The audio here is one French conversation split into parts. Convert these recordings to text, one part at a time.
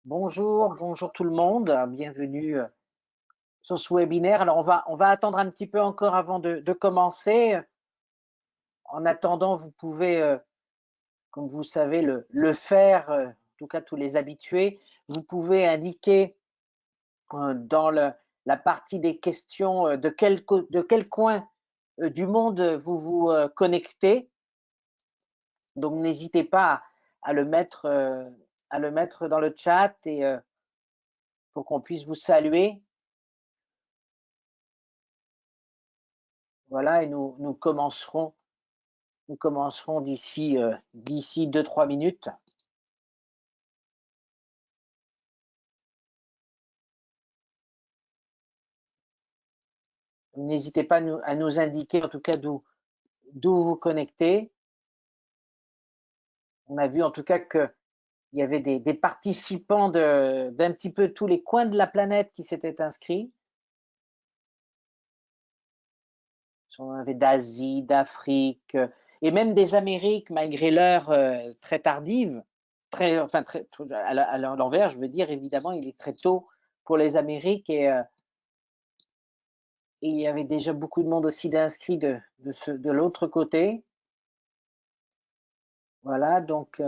Bonjour, bonjour tout le monde, bienvenue sur ce webinaire. Alors on va attendre un petit peu encore avant de commencer. En attendant, vous pouvez, comme vous savez le faire, en tout cas tous les habitués, vous pouvez indiquer dans la partie des questions de quel coin du monde vous vous connectez. Donc n'hésitez pas à le mettre dans le chat et pour qu'on puisse vous saluer. Voilà, et nous commencerons d'ici 2-3 minutes. N'hésitez pas à nous indiquer en tout cas d'où vous vous connectez. On a vu en tout cas qu'il y avait des participants d'un petit peu tous les coins de la planète qui s'étaient inscrits. On avait d'Asie, d'Afrique et même des Amériques malgré l'heure très tardive. À l'envers, je veux dire, évidemment, il est très tôt pour les Amériques et il y avait déjà beaucoup de monde aussi d'inscrits de l'autre côté. Voilà, donc,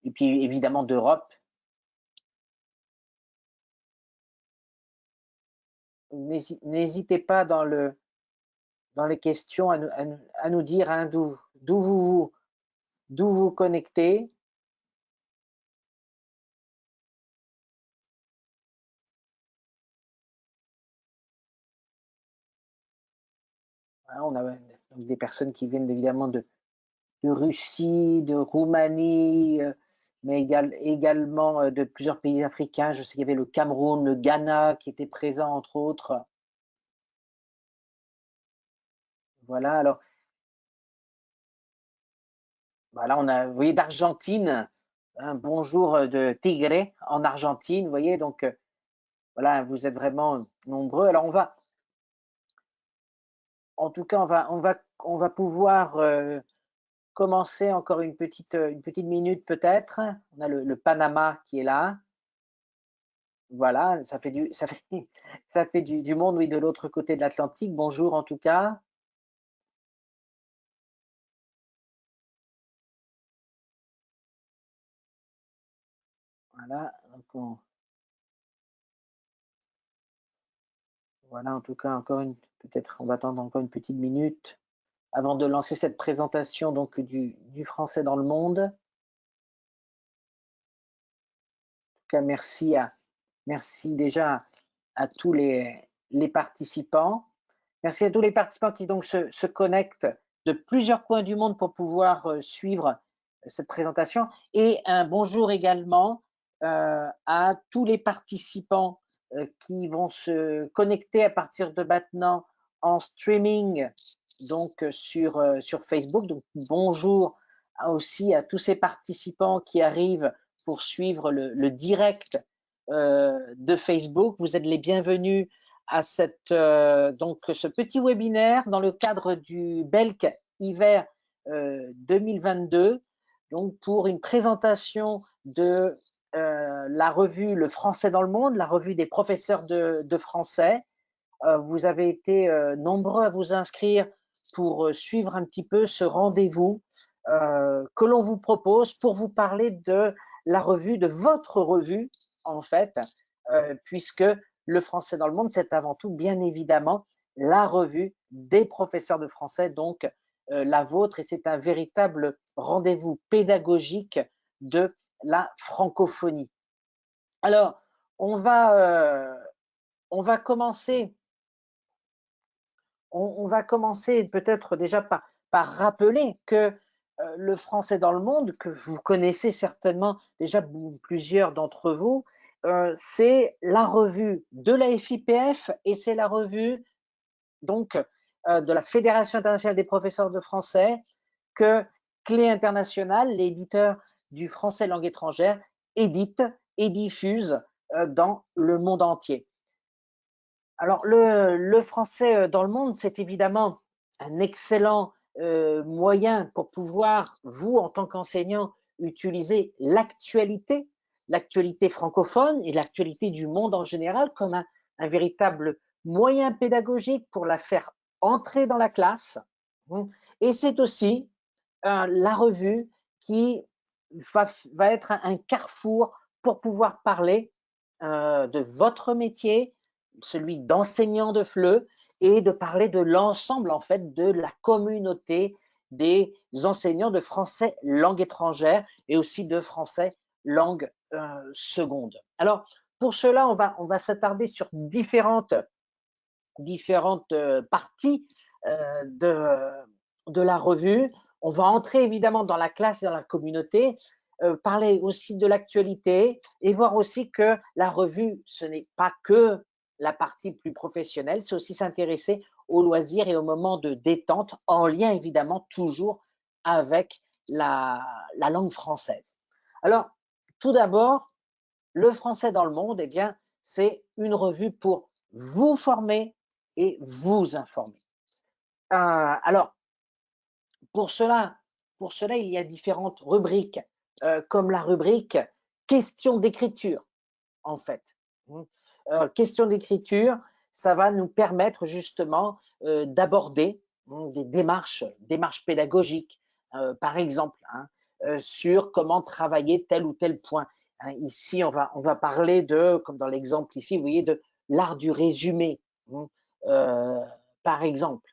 et puis évidemment d'Europe. N'hésitez pas dans les questions à nous dire hein, d'où vous connectez. Voilà, on a donc des personnes qui viennent évidemment de Russie, de Roumanie, mais également de plusieurs pays africains. Je sais qu'il y avait le Cameroun, le Ghana qui étaient présents, entre autres. Voilà, alors, voilà, on a, vous voyez, d'Argentine, un bonjour de Tigre en Argentine, vous voyez, donc voilà, vous êtes vraiment nombreux. Alors, en tout cas, on va pouvoir commencer encore une petite minute peut-être. On a le Panama qui est là. Voilà, ça fait du monde, oui, de l'autre côté de l'Atlantique. Bonjour en tout cas. Voilà, donc voilà, en tout cas, peut-être on va attendre encore une petite minute avant de lancer cette présentation donc du français dans le monde. En tout cas, merci déjà à tous les participants. Merci à tous les participants qui donc se connectent de plusieurs coins du monde pour pouvoir suivre cette présentation. Et un bonjour également à tous les participants qui vont se connecter à partir de maintenant en streaming donc sur Facebook. Donc bonjour aussi à tous ces participants qui arrivent pour suivre le direct de Facebook. Vous êtes les bienvenus à donc ce petit webinaire dans le cadre du Belk Hiver 2022, donc pour une présentation de la revue Le Français dans le monde, la revue des professeurs de français. Vous avez été nombreux à vous inscrire pour suivre un petit peu ce rendez-vous que l'on vous propose pour vous parler de la revue, de votre revue en fait, puisque Le Français dans le monde, c'est avant tout bien évidemment la revue des professeurs de français, donc la vôtre, et c'est un véritable rendez-vous pédagogique de la francophonie. Alors, on va commencer peut-être déjà par rappeler que le français dans le monde, que vous connaissez certainement déjà plusieurs d'entre vous, c'est la revue de la FIPF et c'est la revue donc de la Fédération internationale des professeurs de français que Clé International, l'éditeur du français langue étrangère, édite et diffuse dans le monde entier. Alors, le français dans le monde, c'est évidemment un excellent moyen pour pouvoir, vous, en tant qu'enseignant, utiliser l'actualité l'actualité francophone et l'actualité du monde en général comme un véritable moyen pédagogique pour la faire entrer dans la classe. Et c'est aussi la revue qui va être un carrefour pour pouvoir parler de votre métier, celui d'enseignant de FLE, et de parler de l'ensemble en fait de la communauté des enseignants de français langue étrangère et aussi de français langue seconde. Alors pour cela, on va s'attarder sur différentes parties de la revue. On va entrer évidemment dans la classe et dans la communauté, parler aussi de l'actualité et voir aussi que la revue, ce n'est pas que la partie plus professionnelle, c'est aussi s'intéresser aux loisirs et aux moments de détente en lien évidemment toujours avec la langue française. Alors, tout d'abord, le français dans le monde, eh bien, c'est une revue pour vous former et vous informer. Alors, pour cela, il y a différentes rubriques, comme la rubrique questions d'écriture, en fait. Questions d'écriture, ça va nous permettre justement d'aborder des démarches pédagogiques, par exemple, sur comment travailler tel ou tel point. Ici, on va parler de, comme dans l'exemple ici, vous voyez, de l'art du résumé, par exemple.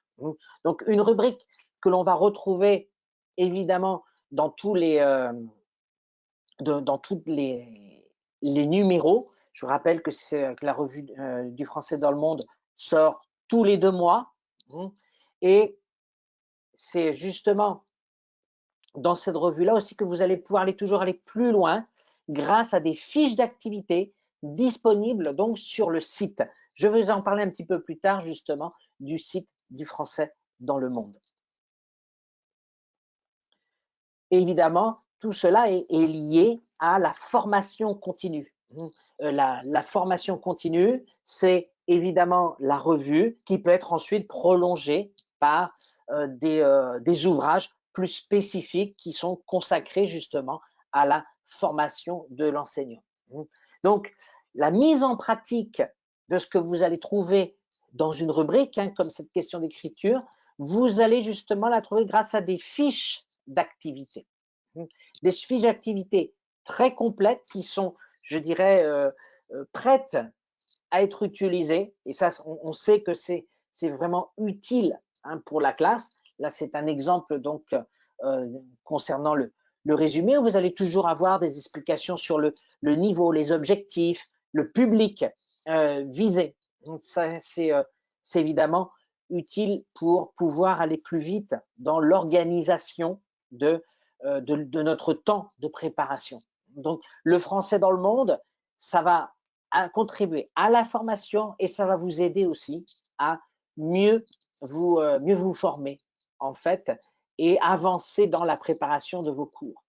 Donc, une rubrique que l'on va retrouver évidemment dans tous les, dans toutes les numéros. Je vous rappelle que la revue du français dans le monde sort tous les 2 mois. Et c'est justement dans cette revue-là aussi que vous allez pouvoir toujours aller plus loin grâce à des fiches d'activité disponibles donc sur le site. Je vais en parler un petit peu plus tard justement du site du français dans le monde. Évidemment, tout cela est lié à la formation continue. La formation continue, c'est évidemment la revue qui peut être ensuite prolongée par des ouvrages plus spécifiques qui sont consacrés justement à la formation de l'enseignant. Donc, la mise en pratique de ce que vous allez trouver dans une rubrique, comme cette question d'écriture, vous allez justement la trouver grâce à des fiches d'activités. Des fiches d'activités très complètes qui sont, je dirais, prêtes à être utilisées. Et ça, on sait que c'est vraiment utile pour la classe. Là, c'est un exemple donc concernant le résumé. Vous allez toujours avoir des explications sur le niveau, les objectifs, le public visé. Donc, ça, c'est évidemment utile pour pouvoir aller plus vite dans l'organisation de notre temps de préparation. Donc, le français dans le monde, ça va contribuer à la formation et ça va vous aider aussi à mieux vous former, en fait, et avancer dans la préparation de vos cours.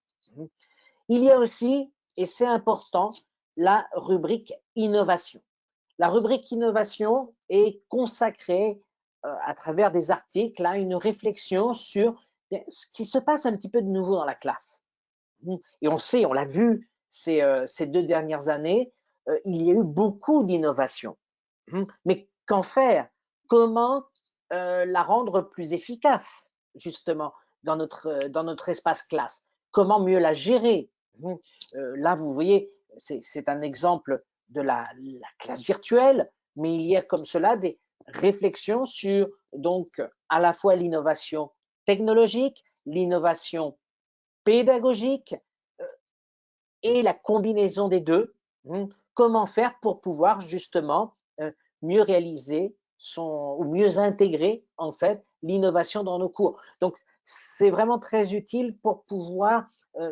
Il y a aussi, et c'est important, la rubrique innovation. La rubrique innovation est consacrée à travers des articles à une réflexion sur ce qui se passe un petit peu de nouveau dans la classe. Et on sait, on l'a vu ces 2 dernières années, il y a eu beaucoup d'innovations. Mais qu'en faire? Comment la rendre plus efficace, justement, dans notre espace classe? Comment mieux la gérer? Là, vous voyez, c'est un exemple de la classe virtuelle, mais il y a comme cela des réflexions sur donc à la fois l'innovation technologique, l'innovation pédagogique et la combinaison des deux. Comment faire pour pouvoir justement mieux réaliser ou mieux intégrer en fait l'innovation dans nos cours. Donc c'est vraiment très utile pour pouvoir,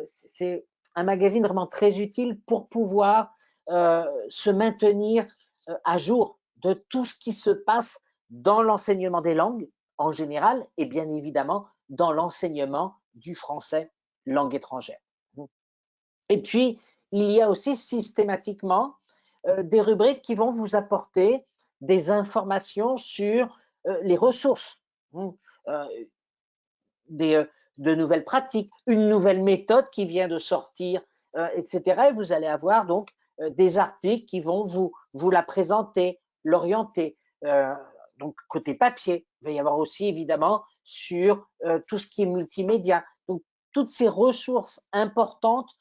c'est un magazine vraiment très utile pour pouvoir se maintenir à jour de tout ce qui se passe dans l'enseignement des langues en général et bien évidemment dans l'enseignement du français langue étrangère. Et puis, il y a aussi systématiquement des rubriques qui vont vous apporter des informations sur les ressources, de nouvelles pratiques, une nouvelle méthode qui vient de sortir etc. Et vous allez avoir donc des articles qui vont vous la présenter, l'orienter. Donc côté papier, il va y avoir aussi évidemment sur tout ce qui est multimédia. Donc toutes ces ressources importantes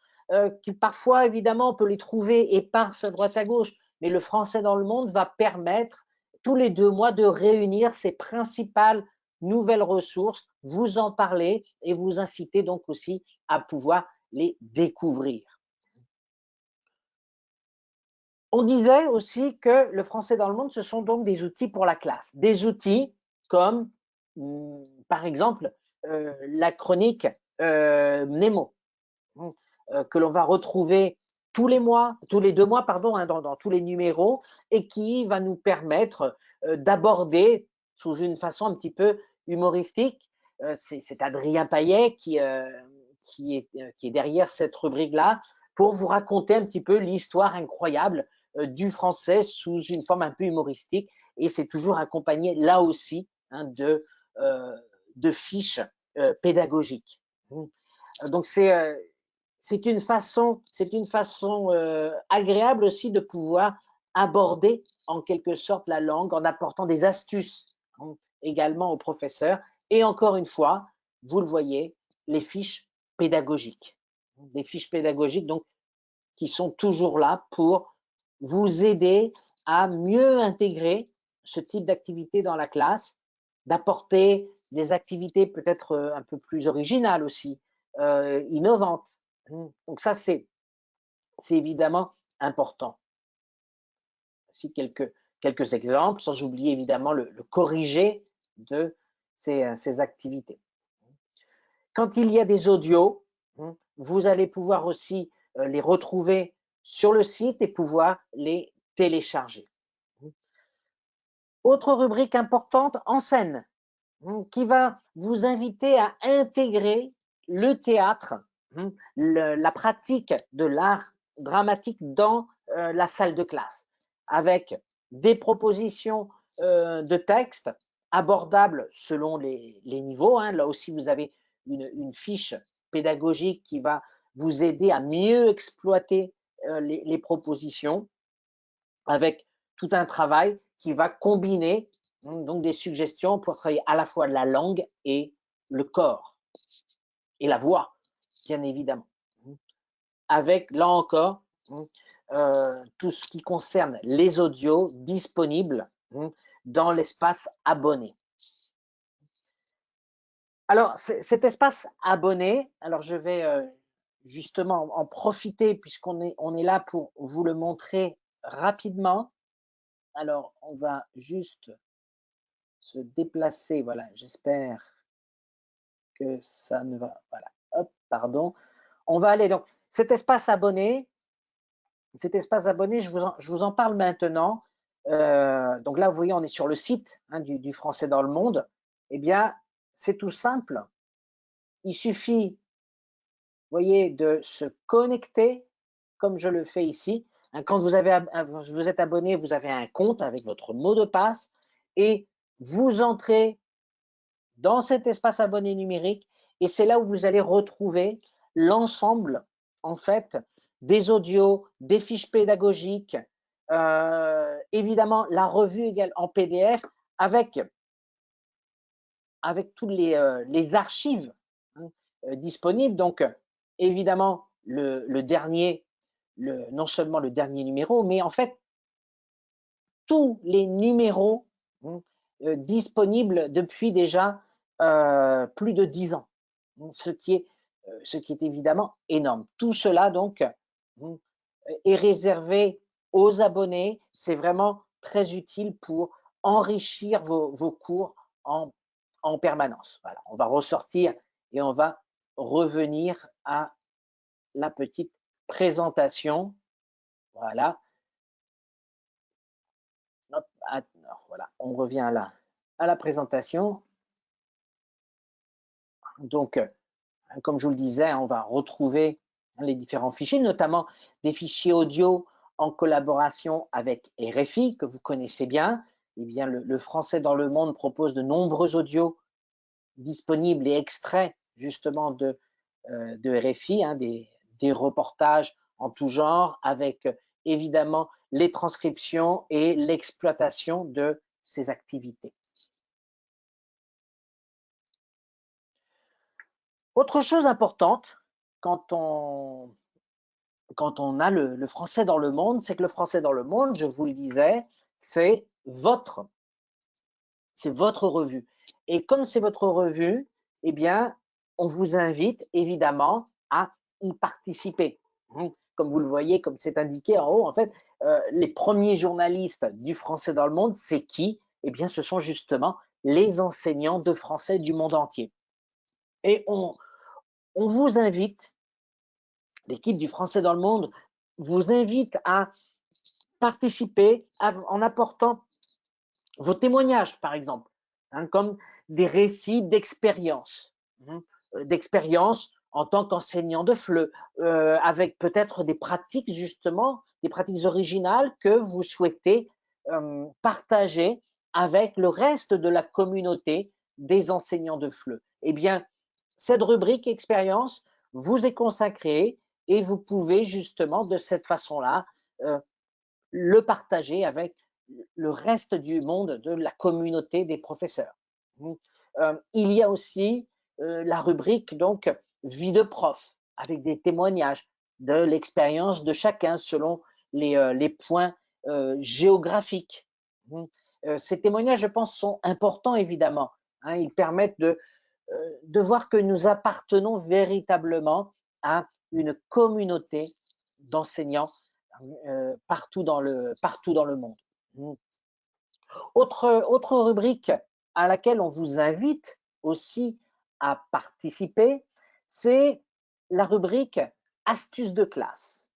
qui parfois évidemment on peut les trouver éparses à droite à gauche, mais le français dans le monde va permettre tous les 2 mois de réunir ces principales nouvelles ressources, vous en parler et vous inciter donc aussi à pouvoir les découvrir. On disait aussi que le français dans le monde, ce sont donc des outils pour la classe. Des outils comme, par exemple, la chronique Nemo, que l'on va retrouver tous les 2 mois, pardon, hein, dans tous les numéros, et qui va nous permettre d'aborder sous une façon un petit peu humoristique. C'est Adrien Payet qui est derrière cette rubrique-là, pour vous raconter un petit peu l'histoire incroyable du français sous une forme un peu humoristique, et c'est toujours accompagné là aussi hein, de fiches pédagogiques. Donc c'est une façon agréable aussi de pouvoir aborder en quelque sorte la langue en apportant des astuces hein, également aux professeurs. Et encore une fois, vous le voyez, les fiches pédagogiques. Des fiches pédagogiques donc qui sont toujours là pour vous aider à mieux intégrer ce type d'activité dans la classe, d'apporter des activités peut-être un peu plus originales aussi, innovantes. Donc ça, c'est évidemment important. Voici quelques exemples, sans oublier évidemment le corrigé de ces activités. Quand il y a des audios, vous allez pouvoir aussi les retrouver sur le site et pouvoir les télécharger. Autre rubrique importante, en scène, qui va vous inviter à intégrer le théâtre, la pratique de l'art dramatique dans la salle de classe, avec des propositions de textes abordables selon les niveaux. Là aussi, vous avez une fiche pédagogique qui va vous aider à mieux exploiter les propositions, avec tout un travail qui va combiner donc des suggestions pour travailler à la fois la langue et le corps et la voix, bien évidemment. Avec, là encore, tout ce qui concerne les audios disponibles dans l'espace abonné. Alors, cet espace abonné, alors je vais justement en profiter puisqu'on est là pour vous le montrer rapidement. Alors, on va juste se déplacer, voilà, j'espère que ça ne va, voilà, hop, pardon. On va aller donc, cet espace abonné, je vous en parle maintenant. Donc là, vous voyez, on est sur le site du Français dans le monde. Eh bien, c'est tout simple. Il suffit, vous voyez, de se connecter, comme je le fais ici. Quand vous êtes abonné, vous avez un compte avec votre mot de passe et vous entrez dans cet espace abonné numérique et c'est là où vous allez retrouver l'ensemble, en fait, des audios, des fiches pédagogiques, évidemment la revue en PDF avec toutes les archives disponibles. Donc, évidemment, le dernier, non seulement le dernier numéro, mais en fait, tous les numéros disponibles depuis déjà plus de 10 ans, ce qui est évidemment énorme. Tout cela, donc, est réservé aux abonnés. C'est vraiment très utile pour enrichir vos cours en permanence. Voilà, on va ressortir et on va revenir à la petite présentation. Voilà. Hop, alors, voilà, on revient là à la présentation. Donc, comme je vous le disais, on va retrouver les différents fichiers, notamment des fichiers audio en collaboration avec RFI, que vous connaissez bien. Eh bien, le Français dans le monde propose de nombreux audios disponibles et extraits justement de RFI, des des reportages en tout genre, avec évidemment les transcriptions et l'exploitation de ces activités. Autre chose importante quand on a le français dans le monde, c'est que le français dans le monde, je vous le disais, c'est votre revue. Et comme c'est votre revue, eh bien, on vous invite évidemment à y participer. Comme vous le voyez, comme c'est indiqué en haut, en fait, les premiers journalistes du français dans le monde, c'est qui? Eh bien, ce sont justement les enseignants de français du monde entier. Et on vous invite, l'équipe du français dans le monde vous invite à participer en apportant vos témoignages, par exemple, comme des récits d'expérience, en tant qu'enseignant de FLE, avec peut-être des pratiques justement, des pratiques originales que vous souhaitez partager avec le reste de la communauté des enseignants de FLE. Eh bien, cette rubrique expérience vous est consacrée et vous pouvez justement de cette façon-là le partager avec le reste du monde de la communauté des professeurs. Il y a aussi la rubrique donc vie de prof avec des témoignages de l'expérience de chacun selon les points géographiques. Ces témoignages, je pense, sont importants évidemment. Ils permettent de voir que nous appartenons véritablement à une communauté d'enseignants partout dans le monde. Autre rubrique à laquelle on vous invite aussi à participer, c'est la rubrique astuces de classe.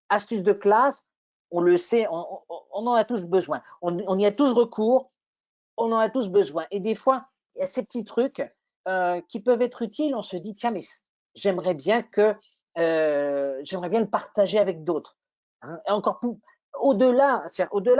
Astuces de classe, on le sait, on en a tous besoin. On y a tous recours, on en a tous besoin. Et des fois, il y a ces petits trucs qui peuvent être utiles. On se dit, tiens, mais j'aimerais bien le partager avec d'autres. Et encore plus, au-delà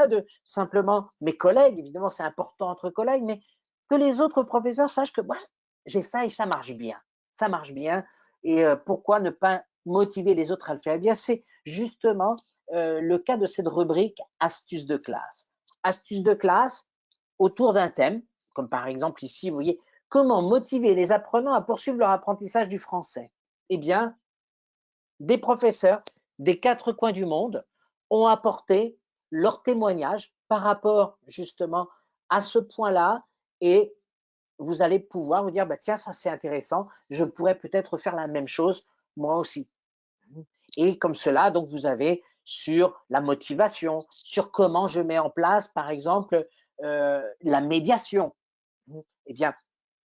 de simplement mes collègues, évidemment, c'est important entre collègues, mais que les autres professeurs sachent que moi, j'ai ça et ça marche bien. Ça marche bien. Et pourquoi ne pas motiver les autres à le faire? Eh bien, c'est justement le cas de cette rubrique astuces de classe. Astuces de classe autour d'un thème, comme par exemple ici, vous voyez, comment motiver les apprenants à poursuivre leur apprentissage du français? Eh bien, des professeurs des quatre coins du monde ont apporté leur témoignage par rapport justement à ce point-là et vous allez pouvoir vous dire, bah, tiens, ça c'est intéressant, je pourrais peut-être faire la même chose moi aussi. Et comme cela, donc vous avez sur la motivation, sur comment je mets en place, par exemple, la médiation. Eh bien,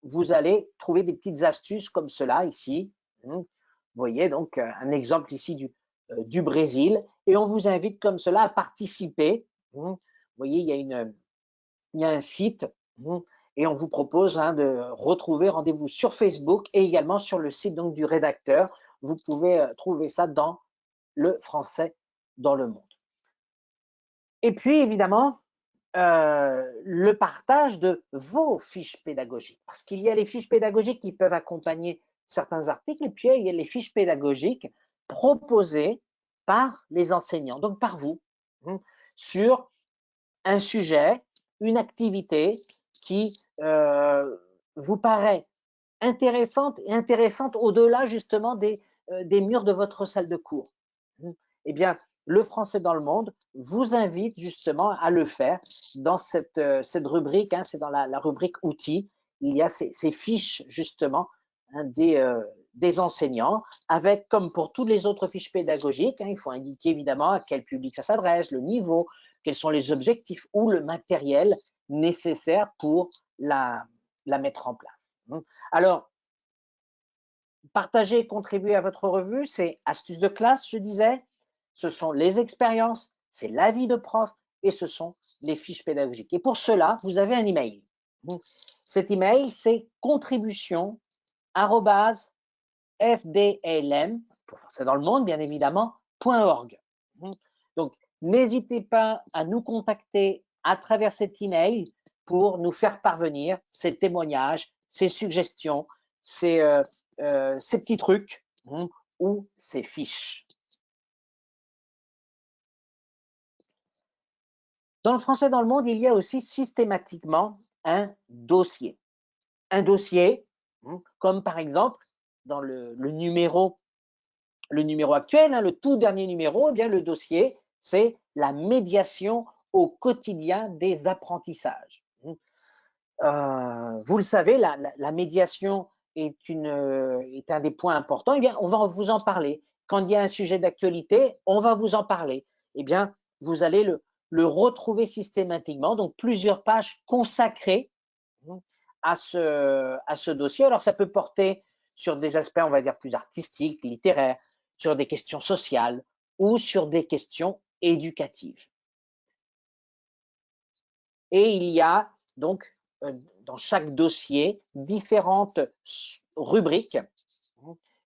vous allez trouver des petites astuces comme cela ici. Vous voyez donc un exemple ici du Brésil et on vous invite comme cela à participer. Vous voyez, il y a un site et on vous propose de retrouver rendez-vous sur Facebook et également sur le site donc du rédacteur. Vous pouvez trouver ça dans le français dans le monde. Et puis évidemment, le partage de vos fiches pédagogiques. Parce qu'il y a les fiches pédagogiques qui peuvent accompagner certains articles et puis il y a les fiches pédagogiques proposées par les enseignants, donc par vous, sur un sujet, une activité qui vous paraît intéressante et intéressante au-delà justement des murs de votre salle de cours. Eh bien, le français dans le monde vous invite justement à le faire dans cette rubrique, c'est dans la rubrique outils, il y a ces fiches justement des enseignants avec, comme pour toutes les autres fiches pédagogiques, il faut indiquer évidemment à quel public ça s'adresse, le niveau, quels sont les objectifs ou le matériel nécessaire pour la mettre en place. Alors, partager et contribuer à votre revue, c'est astuces de classe, je disais, ce sont les expériences, c'est l'avis de prof et ce sont les fiches pédagogiques. Et pour cela, vous avez un email. Cet email, c'est contribution@fdlm, pour français dans le monde, bien évidemment, .org. Donc, n'hésitez pas à nous contacter à travers cet email pour nous faire parvenir ces témoignages, ces suggestions, ces petits trucs ou ses fiches. Dans le français dans le monde, il y a aussi systématiquement un dossier. Un dossier, comme par exemple dans le numéro actuel, le tout dernier numéro, eh bien le dossier, c'est la médiation au quotidien des apprentissages. Vous le savez, la médiation est un des points importants. Eh bien, on va vous en parler. Quand il y a un sujet d'actualité, on va vous en parler. Eh bien, vous allez le retrouver systématiquement. Donc, plusieurs pages consacrées à ce dossier. Alors, ça peut porter sur des aspects, on va dire, plus artistiques, littéraires, sur des questions sociales ou sur des questions éducatives. Et il y a donc dans chaque dossier différentes rubriques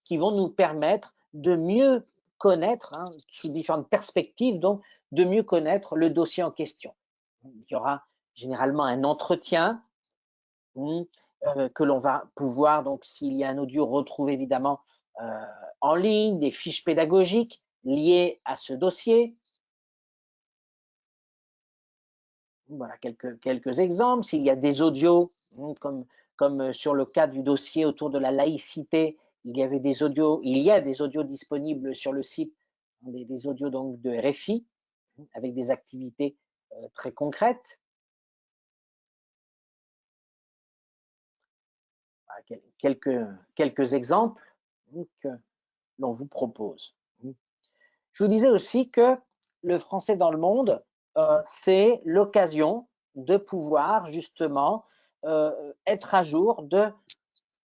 qui vont nous permettre de mieux connaître, sous différentes perspectives, donc de mieux connaître le dossier en question. Il y aura généralement un entretien que l'on va pouvoir, donc s'il y a un audio, retrouver évidemment en ligne, des fiches pédagogiques liées à ce dossier. Voilà quelques exemples. S'il y a des audios, comme sur le cas du dossier autour de la laïcité, il y a des audios disponibles sur le site, des audios donc de RFI, avec des activités très concrètes. Voilà, quelques exemples que l'on vous propose. Je vous disais aussi que le français dans le monde, c'est l'occasion de pouvoir justement être à jour de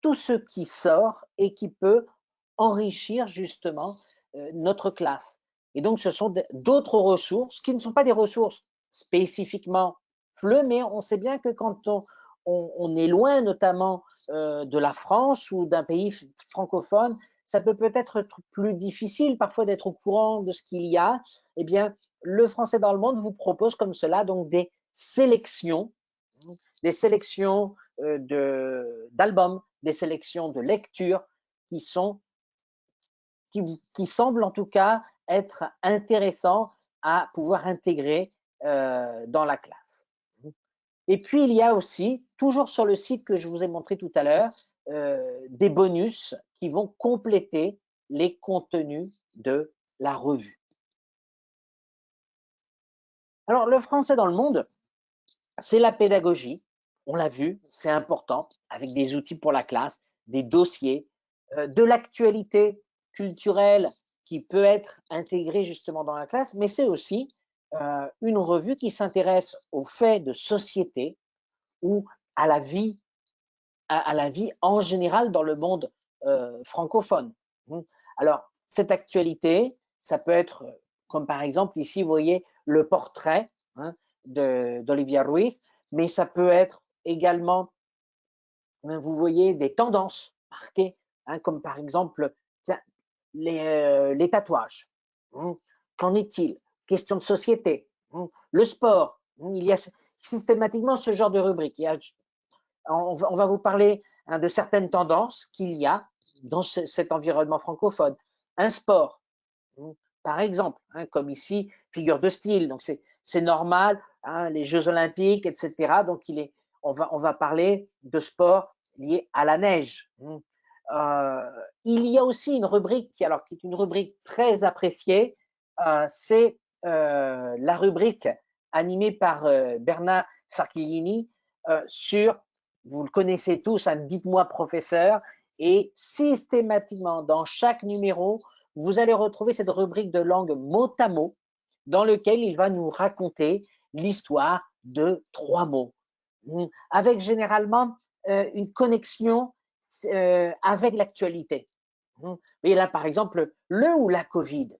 tout ce qui sort et qui peut enrichir justement notre classe. Et donc, ce sont d'autres ressources qui ne sont pas des ressources spécifiquement FLE, mais on sait bien que quand on est loin notamment de la France ou d'un pays francophone, ça peut-être être plus difficile parfois d'être au courant de ce qu'il y a. Eh bien, le français dans le monde vous propose comme cela donc des sélections d'albums, des sélections de lectures qui semblent en tout cas être intéressants à pouvoir intégrer dans la classe. Et puis il y a aussi, toujours sur le site que je vous ai montré tout à l'heure, des bonus qui vont compléter les contenus de la revue. Alors le français dans le monde, c'est la pédagogie, on l'a vu, c'est important, avec des outils pour la classe, des dossiers, de l'actualité culturelle qui peut être intégrée justement dans la classe, mais c'est aussi une revue qui s'intéresse aux faits de société ou à la vie en général dans le monde francophone. Alors, cette actualité, ça peut être, comme par exemple ici, vous voyez le portrait d'Olivia Ruiz, mais ça peut être également, vous voyez, des tendances marquées, comme par exemple tiens, les tatouages. Qu'en est-il? Question de société, le sport. Il y a systématiquement ce genre de rubrique. On va vous parler de certaines tendances qu'il y a dans cet environnement francophone. Un sport, par exemple, comme ici, figure de style, donc c'est normal, les Jeux Olympiques, etc. Donc on va parler de sport lié à la neige. Il y a aussi une rubrique qui est une rubrique très appréciée, c'est la rubrique animée par Bernard Sarchilini sur, vous le connaissez tous, dites-moi professeur, et systématiquement dans chaque numéro, vous allez retrouver cette rubrique de langue mot à mot dans lequel il va nous raconter l'histoire de 3 mots, avec généralement une connexion avec l'actualité. Et là, par exemple, le ou la Covid,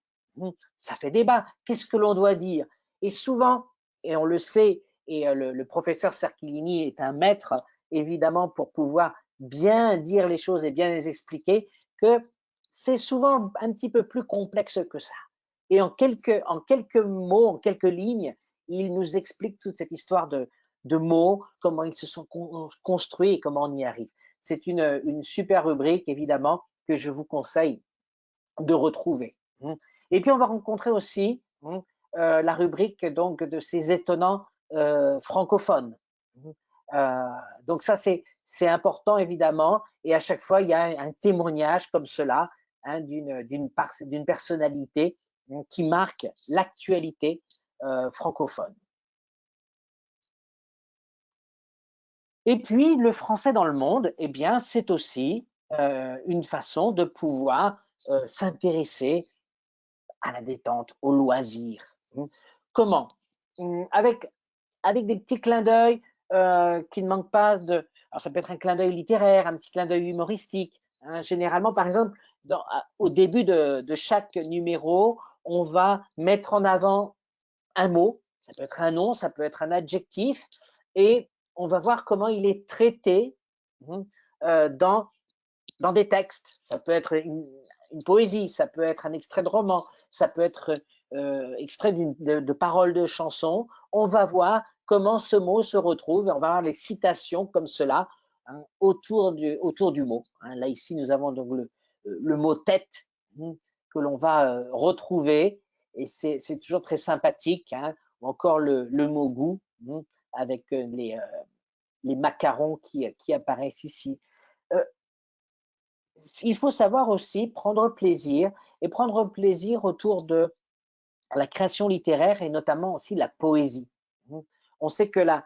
ça fait débat. Qu'est-ce que l'on doit dire? Et souvent, et on le sait, et le professeur Cerchilini est un maître, évidemment, pour pouvoir bien dire les choses et bien les expliquer, que c'est souvent un petit peu plus complexe que ça. Et en quelques mots, en quelques lignes, il nous explique toute cette histoire de mots, comment ils se sont construits et comment on y arrive. C'est une super rubrique, évidemment, que je vous conseille de retrouver. Et puis, on va rencontrer aussi la rubrique donc, de ces étonnants francophones. Donc ça, c'est important, évidemment. Et à chaque fois, il y a un témoignage comme cela d'une personnalité qui marque l'actualité francophone. Et puis, le français dans le monde, eh bien, c'est aussi une façon de pouvoir s'intéresser à la détente, au loisir. Comment? Avec des petits clins d'œil qui ne manquent pas de. Alors, ça peut être un clin d'œil littéraire, un petit clin d'œil humoristique. Généralement, par exemple, au début de chaque numéro, on va mettre en avant un mot. Ça peut être un nom, ça peut être un adjectif, et on va voir comment il est traité dans des textes. Ça peut être une poésie, ça peut être un extrait de roman, ça peut être extrait de paroles de chansons. On va voir comment ce mot se retrouve et on va avoir les citations comme cela autour du mot. Là, ici, nous avons donc le mot tête que l'on va retrouver et c'est toujours très sympathique. Ou encore le mot goût avec les macarons qui apparaissent ici. Il faut savoir aussi prendre plaisir autour de la création littéraire et notamment aussi la poésie. On sait que la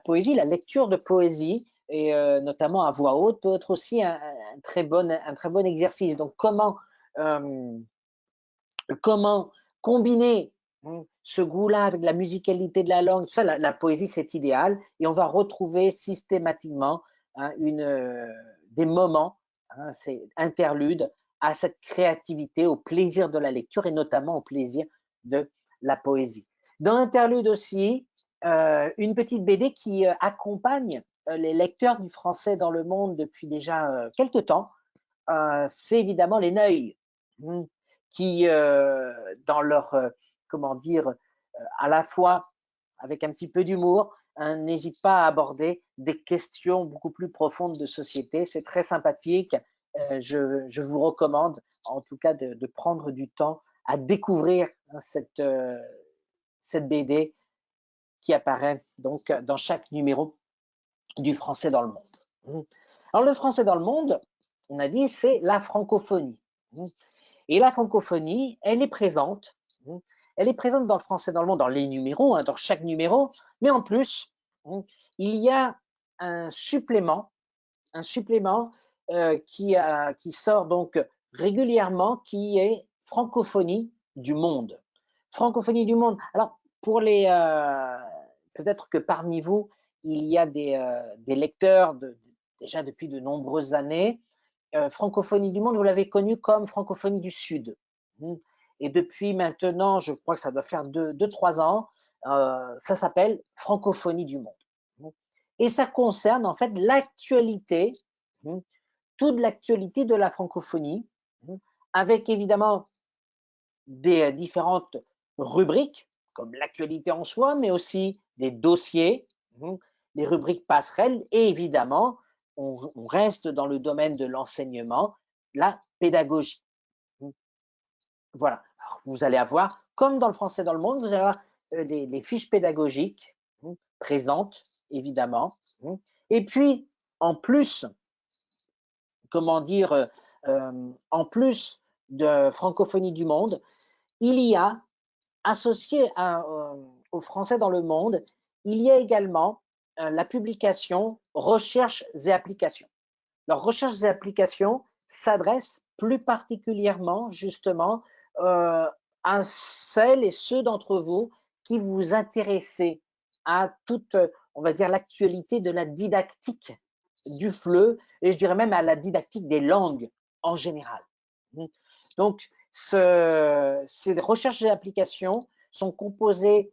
poésie, la lecture de poésie, et notamment à voix haute, peut être aussi un très bon exercice. Donc, comment combiner ce goût-là avec la musicalité de la langue, tout ça, la poésie, c'est idéal. Et on va retrouver systématiquement des moments, c'est interludes, à cette créativité, au plaisir de la lecture et notamment au plaisir de la poésie. Dans Interlude aussi, une petite BD qui accompagne les lecteurs du français dans le monde depuis déjà quelques temps, c'est évidemment Les Neuils, qui, dans leur, comment dire, à la fois avec un petit peu d'humour, n'hésitent pas à aborder des questions beaucoup plus profondes de société. C'est très sympathique. Je vous recommande en tout cas de prendre du temps à découvrir cette BD qui apparaît donc dans chaque numéro du Français dans le monde. Alors le Français dans le monde, on a dit, c'est la francophonie. Et la francophonie, elle est présente. Elle est présente dans le Français dans le monde, dans les numéros, dans chaque numéro, mais en plus, il y a un supplément qui sort donc régulièrement, qui est Francophonie du monde. Francophonie du monde. Alors, pour les peut-être que parmi vous, il y a des lecteurs déjà depuis de nombreuses années. Francophonie du monde, vous l'avez connu comme Francophonie du Sud. Et depuis maintenant, je crois que ça doit faire 2-3 ans, ça s'appelle Francophonie du monde. Et ça concerne en fait l'actualité, toute l'actualité de la francophonie, avec évidemment des différentes rubriques, comme l'actualité en soi, mais aussi des dossiers, les rubriques passerelles, et évidemment, on reste dans le domaine de l'enseignement, la pédagogie. Voilà. Alors, vous allez avoir, comme dans le Français dans le monde, vous allez avoir les fiches pédagogiques présentes, évidemment. Et puis, en plus, comment dire, en plus de Francophonie du monde, il y a, associé au Français dans le monde, il y a également la publication Recherches et applications. Alors, Recherches et applications s'adresse plus particulièrement, justement, à celles et ceux d'entre vous qui vous intéressez à toute, on va dire, l'actualité de la didactique du FLE, et je dirais même à la didactique des langues en général. Donc, ces recherches et applications sont composées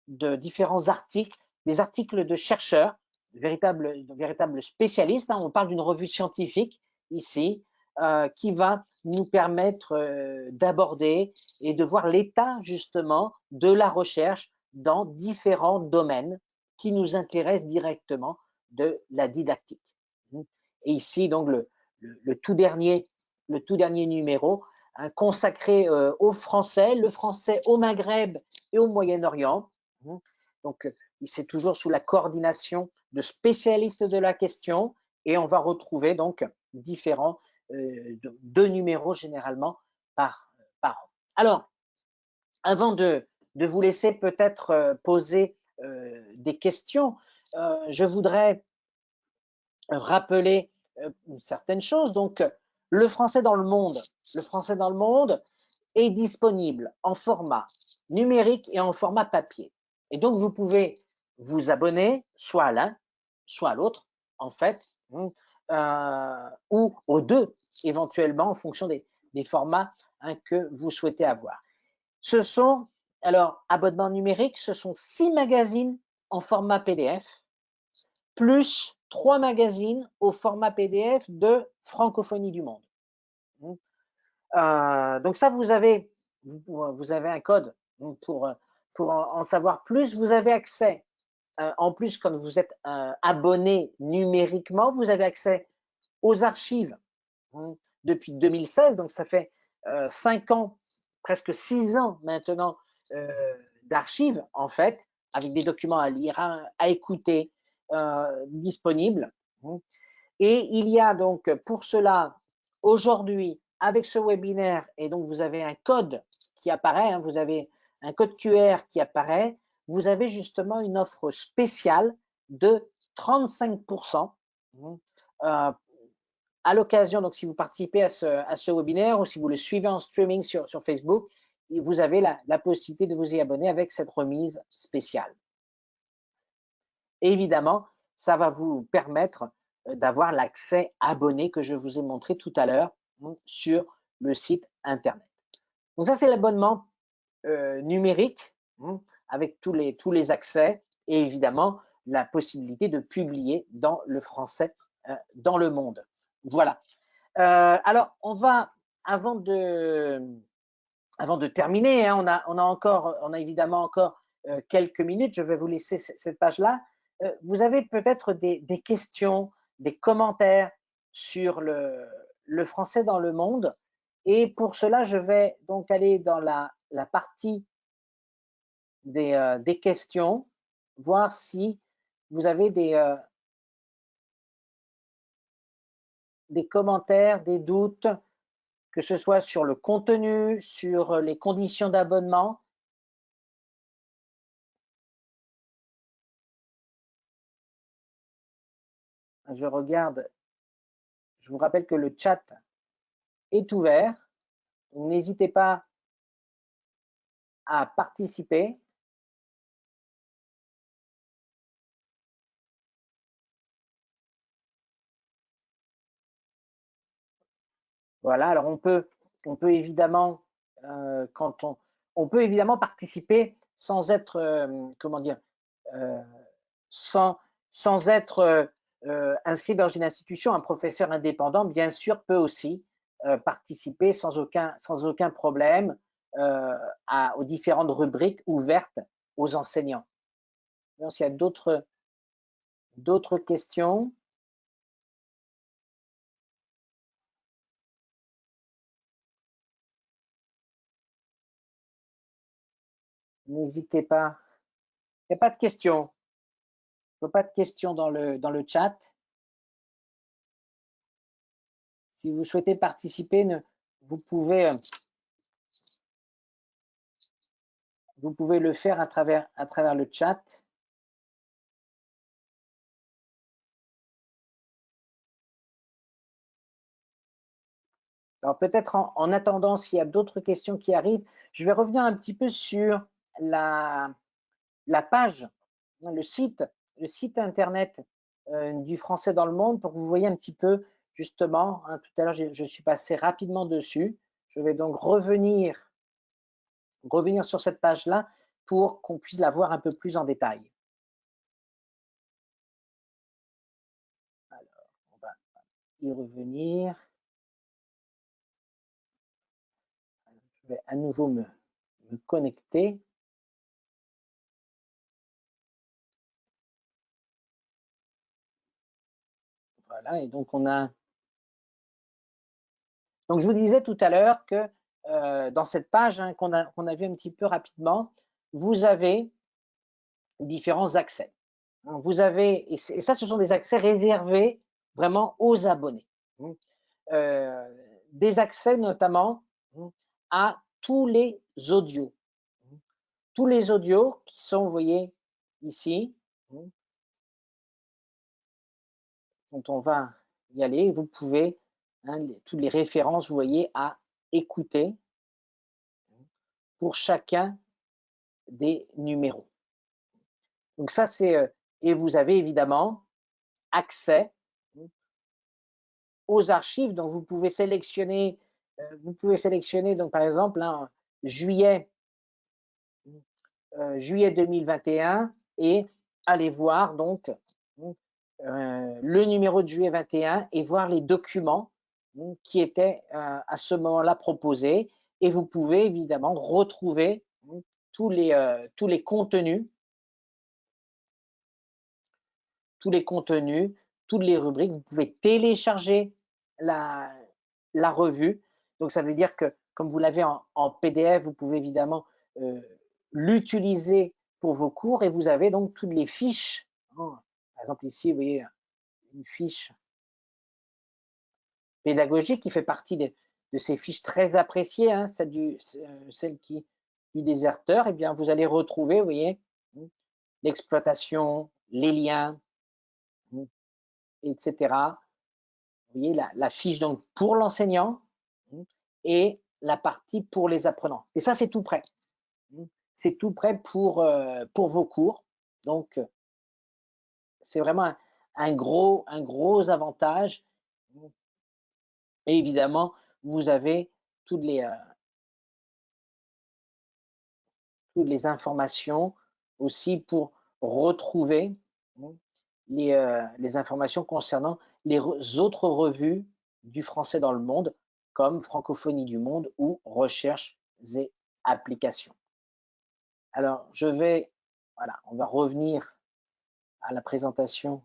de différents articles, des articles de chercheurs, véritables spécialistes. On parle d'une revue scientifique ici, qui va nous permettre d'aborder et de voir l'état justement de la recherche dans différents domaines qui nous intéressent directement de la didactique. Et ici, donc, le tout dernier numéro consacré au français, le français au Maghreb et au Moyen-Orient. Donc, c'est toujours sous la coordination de spécialistes de la question et on va retrouver donc différents deux numéros généralement par an. Alors, avant de vous laisser peut-être poser des questions, je voudrais rappeler certaines choses. Donc, le français dans le monde est disponible en format numérique et en format papier. Et donc, vous pouvez vous abonner soit à l'un, soit à l'autre, en fait, ou aux deux, éventuellement, en fonction des formats que vous souhaitez avoir. Ce sont, alors, abonnement numérique, ce sont 6 magazines en format PDF, plus 3 magazines au format PDF de Francophonie du Monde. Donc ça, vous avez un code pour en savoir plus. Vous avez accès, en plus, quand vous êtes abonné numériquement, vous avez accès aux archives depuis 2016. Donc ça fait 5 ans, presque 6 ans maintenant d'archives, en fait, avec des documents à lire, à écouter, disponibles. Et il y a donc pour cela, aujourd'hui, avec ce webinaire, et donc vous avez un code qui apparaît, vous avez un code QR qui apparaît, vous avez justement une offre spéciale de 35% à l'occasion. Donc si vous participez à ce webinaire ou si vous le suivez en streaming sur Facebook, vous avez la possibilité de vous y abonner avec cette remise spéciale. Et évidemment, ça va vous permettre d'avoir l'accès abonné que je vous ai montré tout à l'heure sur le site internet. Donc ça, c'est l'abonnement numérique avec tous les accès et évidemment la possibilité de publier dans le français dans le monde. Voilà. Alors, on va, avant de terminer, on a évidemment encore quelques minutes. Je vais vous laisser cette page-là. Vous avez peut-être des questions, des commentaires sur le français dans le monde. Et pour cela, je vais donc aller dans la partie des questions, voir si vous avez des commentaires, des doutes, que ce soit sur le contenu, sur les conditions d'abonnement. Je regarde, je vous rappelle que le chat est ouvert. N'hésitez pas à participer. Voilà, alors on peut évidemment, on peut évidemment participer sans être, comment dire, sans être inscrit dans une institution. Un professeur indépendant, bien sûr, peut aussi participer sans aucun problème aux différentes rubriques ouvertes aux enseignants. S'il y a d'autres questions. N'hésitez pas. Il n'y a pas de questions. Il n'y a pas de questions dans le chat. Si vous souhaitez participer, vous pouvez le faire à travers le chat. Alors peut-être en attendant, s'il y a d'autres questions qui arrivent, je vais revenir un petit peu sur la page, le site internet du français dans le monde pour que vous voyez un petit peu justement, tout à l'heure je suis passé rapidement dessus. Je vais donc revenir sur cette page-là pour qu'on puisse la voir un peu plus en détail. Alors, on va y revenir. Je vais à nouveau me connecter. Voilà, et donc on a. Donc je vous disais tout à l'heure que dans cette page hein, qu'on a vu un petit peu rapidement, vous avez différents accès. Vous avez, et ça, ce sont des accès réservés vraiment aux abonnés. Des accès notamment à tous les audios. Tous les audios qui sont, vous voyez, ici, quand on va y aller, vous pouvez, hein, toutes les références, vous voyez, à écouter pour chacun des numéros. Donc ça, c'est, et vous avez évidemment accès aux archives, donc vous pouvez sélectionner, donc par exemple, hein, juillet 2021 et aller voir donc le numéro de juillet 21 et voir les documents qui étaient à ce moment-là proposés. Et vous pouvez évidemment retrouver tous les contenus, toutes les rubriques. Vous pouvez télécharger la revue. Donc ça veut dire que comme vous l'avez en PDF, vous pouvez évidemment l'utiliser pour vos cours et vous avez donc toutes les fiches. Par exemple ici, vous voyez une fiche pédagogique qui fait partie de ces fiches très appréciées, hein, celle du déserteur. Et bien vous allez retrouver, vous voyez, l'exploitation, les liens, etc. Vous voyez la fiche donc pour l'enseignant et la partie pour les apprenants. Et ça, c'est tout prêt. C'est tout prêt pour vos cours. Donc, c'est vraiment un gros avantage. Et évidemment, vous avez toutes les informations aussi pour retrouver les informations concernant les autres revues du français dans le monde, comme Francophonie du Monde ou Recherches et Applications. Alors, on va revenir à la présentation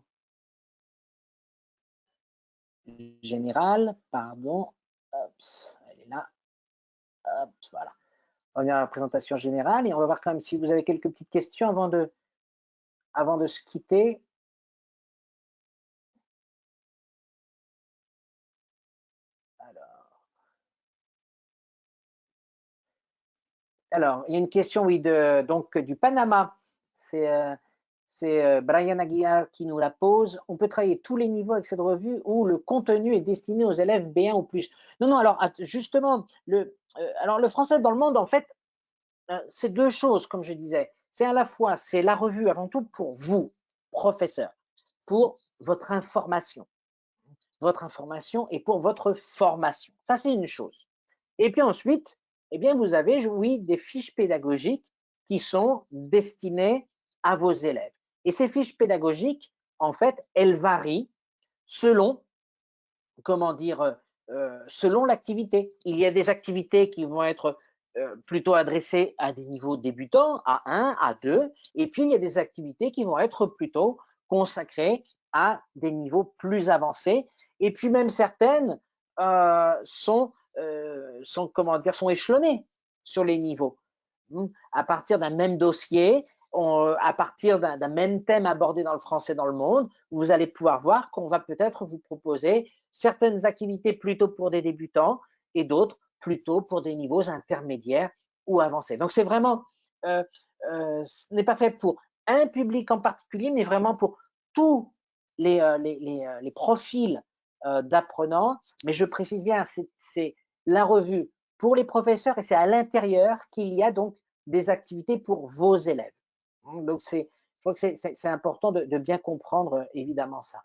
générale, pardon, elle est là, voilà. On revient à la présentation générale et on va voir quand même si vous avez quelques petites questions avant de se quitter. Alors, il y a une question, oui, donc du Panama. C'est Brian Aguilar qui nous la pose. On peut travailler tous les niveaux avec cette revue où le contenu est destiné aux élèves B1 ou plus. Non, alors justement, alors le français dans le monde, en fait, c'est deux choses, comme je disais. C'est à la fois, c'est la revue avant tout pour vous, professeurs, pour votre information et pour votre formation. Ça, c'est une chose. Et puis ensuite, eh bien, vous avez, oui, des fiches pédagogiques qui sont destinées à vos élèves. Et ces fiches pédagogiques, en fait, elles varient selon, comment dire, selon l'activité. Il y a des activités qui vont être plutôt adressées à des niveaux débutants, A1, A2, et puis il y a des activités qui vont être plutôt consacrées à des niveaux plus avancés. Et puis même certaines sont échelonnées sur les niveaux. À partir d'un même dossier, à partir d'un même thème abordé dans le français dans le monde, vous allez pouvoir voir qu'on va peut-être vous proposer certaines activités plutôt pour des débutants et d'autres plutôt pour des niveaux intermédiaires ou avancés. Donc c'est vraiment, ce n'est pas fait pour un public en particulier, mais vraiment pour tous les profils d'apprenants. Mais je précise bien, c'est la revue pour les professeurs et c'est à l'intérieur qu'il y a donc des activités pour vos élèves. Donc je crois que c'est important de bien comprendre évidemment ça.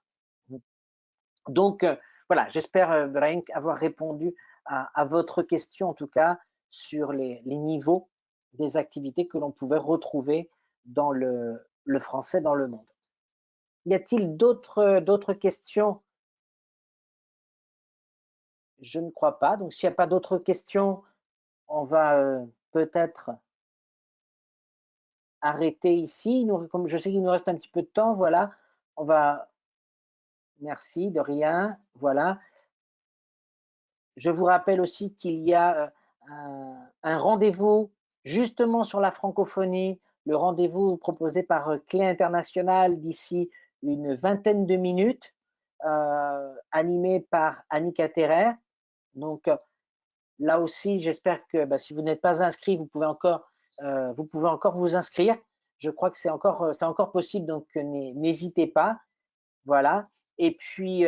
Donc voilà, j'espère Brian avoir répondu à votre question en tout cas sur les niveaux des activités que l'on pouvait retrouver dans le français dans le monde. Y a-t-il d'autres questions? Je ne crois pas. Donc s'il n'y a pas d'autres questions, on va peut-être arrêter ici. Comme je sais qu'il nous reste un petit peu de temps, voilà, on va. Merci, de rien. Voilà. Je vous rappelle aussi qu'il y a un rendez-vous justement sur la francophonie, le rendez-vous proposé par Clé Internationale d'ici une vingtaine de minutes, animé par Annika Terrer. Donc là aussi, j'espère que si vous n'êtes pas inscrit, vous pouvez encore vous inscrire. Je crois que c'est encore possible, donc n'hésitez pas. Voilà. Et puis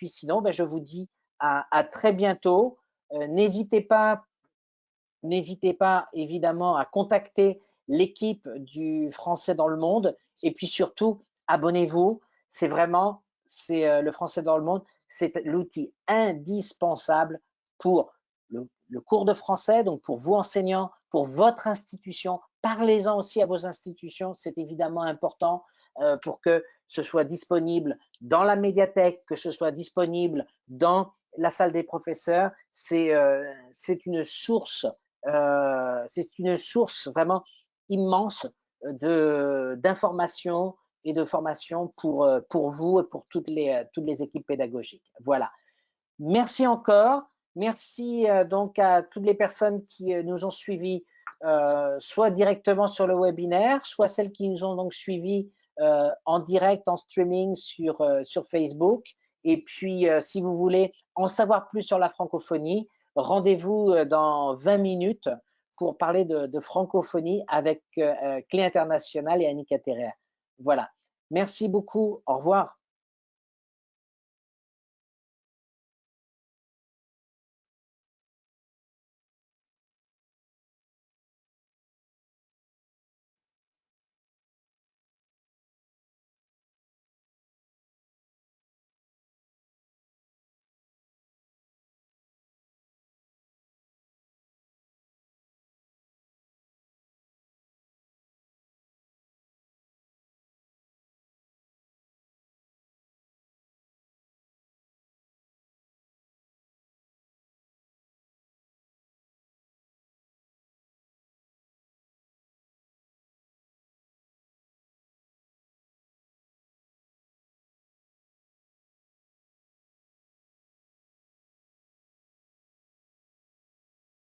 sinon, je vous dis à très bientôt. N'hésitez pas évidemment à contacter l'équipe du Français dans le monde. Et puis surtout, abonnez-vous. C'est le Français dans le monde, c'est l'outil indispensable pour le cours de français, donc pour vous enseignants, pour votre institution. Parlez-en aussi à vos institutions, c'est évidemment important pour que ce soit disponible dans la médiathèque, que ce soit disponible dans la salle des professeurs. C'est une source vraiment immense d'informations et de formation pour vous et pour toutes les équipes pédagogiques. Voilà. Merci encore. Merci donc à toutes les personnes qui nous ont suivis, soit directement sur le webinaire, soit celles qui nous ont donc suivis en direct, en streaming sur Facebook. Et puis, si vous voulez en savoir plus sur la francophonie, rendez-vous dans 20 minutes pour parler de francophonie avec Clé Internationale et Annika Terrer. Voilà. Merci beaucoup. Au revoir.